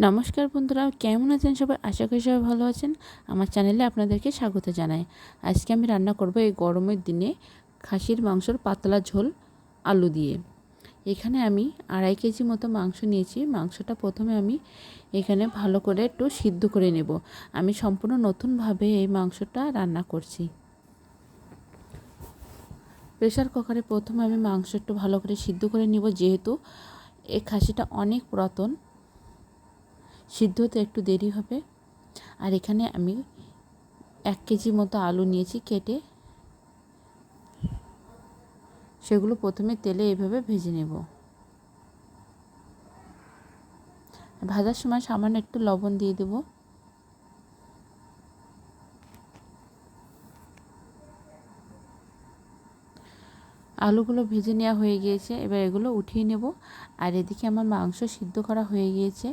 নমস্কার বন্ধুরা, কেমন আছেন সবাই? আশা করি সবাই ভালো আছেন। আমার চ্যানেলে আপনাদেরকে স্বাগত জানাই। আজকে আমি রান্না করব এই গরমের দিনে খাসির মাংসর পাতলা ঝোল আলু দিয়ে। এখানে আমি 2.5 কেজি মতো মাংস নিয়েছি। মাংসটা প্রথমে আমি এখানে ভালো করে একটু সিদ্ধ করে নেব। আমি সম্পূর্ণ নতুনভাবে এই মাংসটা রান্না করছি। প্রেসার কুকারে প্রথমে আমি মাংস একটু ভালো করে সিদ্ধ করে নেব, যেহেতু এই খাসিটা অনেক পুরাতন, সিদ্ধ হতে একটু দেরি হবে। আর এখানে আমি 1 কেজি মতো আলু নিয়েছি কেটে, সেগুলো প্রথমে তেলে এভাবে ভেজে নেব। ভাজার সময় সামান্য একটু লবণ দিয়ে দেব। আলুগুলো ভেজে নেওয়া হয়ে গিয়েছে, এবার এগুলো উঠিয়ে নেব। আর এদিকে আমার মাংস সিদ্ধ করা হয়ে গিয়েছে।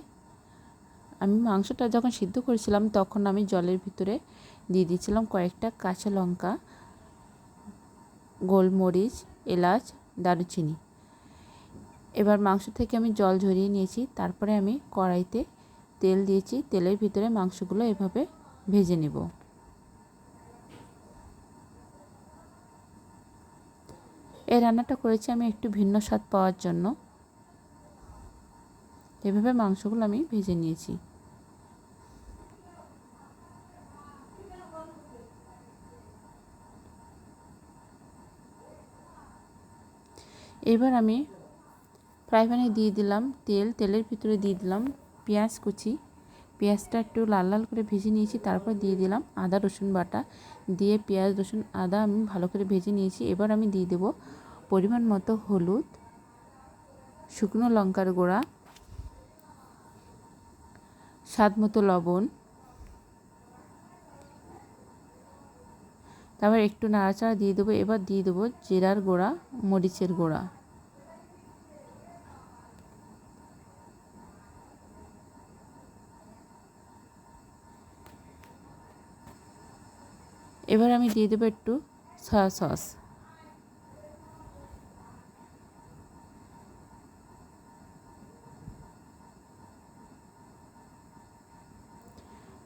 আমি মাংসটা যখন সিদ্ধ করেছিলাম তখন আমি জলের ভিতরে দিয়ে দিয়েছিলাম কয়েকটা কাঁচা লঙ্কা, গোলমরিচ, এলাচ, দারুচিনি। এবার মাংস থেকে আমি জল ঝরিয়ে নিয়েছি। তারপরে আমি কড়াইতে তেল দিয়েছি, তেলের ভিতরে মাংসগুলো এভাবে ভেজে নেব। এই রান্নাটা করেছি আমি একটু ভিন্ন স্বাদ পাওয়ার জন্য। এভাবে মাংসগুলো আমি ভেজে নিয়েছি। এবার আমি ফ্রাই প্যানে দিয়ে দিলাম তেল, তেলের ভিতরে দিয়ে দিলাম পেঁয়াজ কুচি। পেঁয়াজটা একটু লাল লাল করে ভেজে নিয়েছি। তারপর দিয়ে দিলাম আদা রসুন বাটা। দিয়ে পেঁয়াজ রসুন আদা আমি ভালো করে ভেজে নিয়েছি। এবার আমি দিয়ে দেব পরিমাণ মতো হলুদ, শুকনো লঙ্কার গুঁড়া, স্বাদ মতো লবণ। তারপর একটু নাড়াচাড়া দিয়ে দেবো। এবার দিয়ে দেবো জিরার গুঁড়া, মরিচের গুঁড়া। এবার আমি দিয়ে দেবো একটু সয়া সস।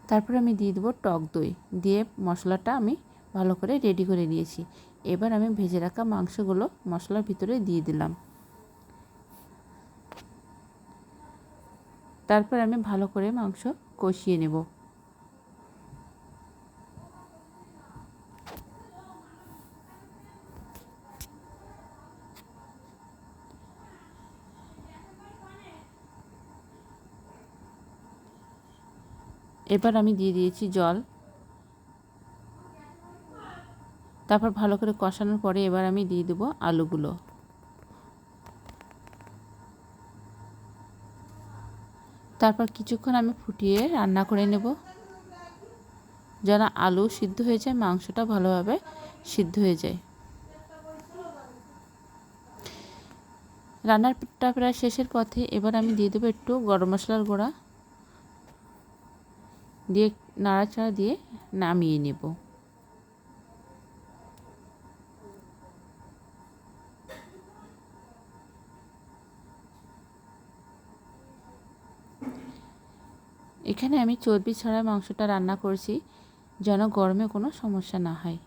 তারপর আমি দিয়ে দেবো টক দই। দিয়ে মশলাটা আমি ভালো করে রেডি করে নিয়েছি। এবার আমি ভেজে রাখা মাংসগুলো মশলার ভিতরে দিয়ে দিলাম। তারপর আমি ভালো করে মাংস কষিয়ে নেব। এবার আমি দিয়ে দিয়েছি জল। তারপর ভালো করে কষানোর পরে এবার আমি দিয়ে দেবো আলুগুলো। তারপর কিছুক্ষণ আমি ফুটিয়ে রান্না করে নেব, যেন আলু সিদ্ধ হয়ে যায়, মাংসটা ভালোভাবে সিদ্ধ হয়ে যায়। রান্নাটা প্রায় শেষের পথে। এবার আমি দিয়ে দেবো একটু গরম মশলার গুঁড়া, দিয়ে নাড়াচাড়া দিয়ে নামিয়ে নেব। এখানে আমি চর্বি ছাড়া মাংসটা রান্না করছি, যেন গরমে কোনো সমস্যা না হয়।